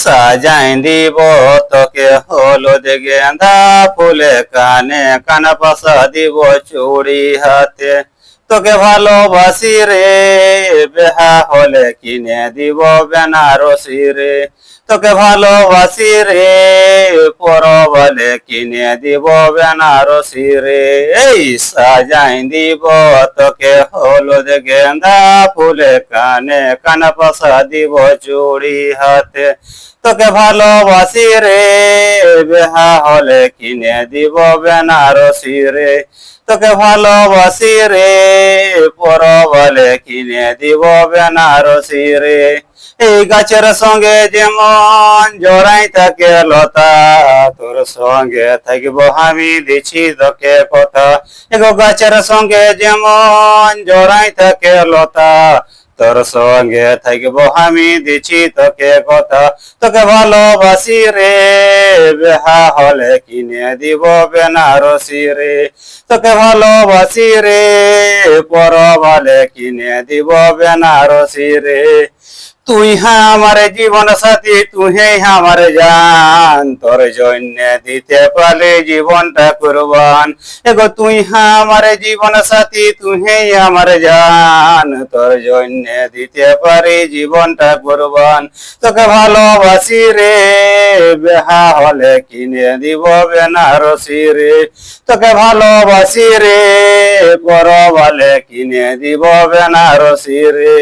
সাজাই দিব তোকে হলুদ গেঁদা ফুলে কানে কানা পাশা দিব চুড়ি হাতে তোকে ভালোবাসি রে বেহা হলে কিনে দিব বেনারসি রে তোকে ভালোবাসি রে পরবলে কিনে দিব বেনারসি রে এই সাজাই দিব তোকে হলুদ গেঁদা ফুলে কানে কানা পাশা দিব চুড়ি হাতে তোকে ভালোবাসি রে বেহা হলে কিনে দিব বেনারসি রে তোকে ভালোবাসি রে পরবলে কিনে দিব বেনারসি রে এই গাছের সঙ্গে যেমন জড়াই থাকে লতা তোর সঙ্গে থাকবো আমি দিছি তোকে কথা এগো গাছের সঙ্গে যেমন জড়াই থাকে লতা তোর সঙ্গে থাকবো আমি দিছি তোকে কথা তোকে ভালোবাসি রে বেহা হলে কিনে দিব বেনারসি রে তোকে ভালোবাসি রে পরবলে কিনে দিব বেনারসি রে তুই আমার জীবন সাথী তুই আমার জান তোর জন্য দিতে পারলে জীবনটা কুরবান এগো তুই আমার জীবন সাথী তুই আমার জান তোর জন্য দিতে পারি জীবনটা কুরবান তোকে ভালোবাসি রে বেহা হলে কিনে দিব বেনারসি রে তোকে ভালোবাসি রে পরবলে কিনে দিব বেনারসি রে।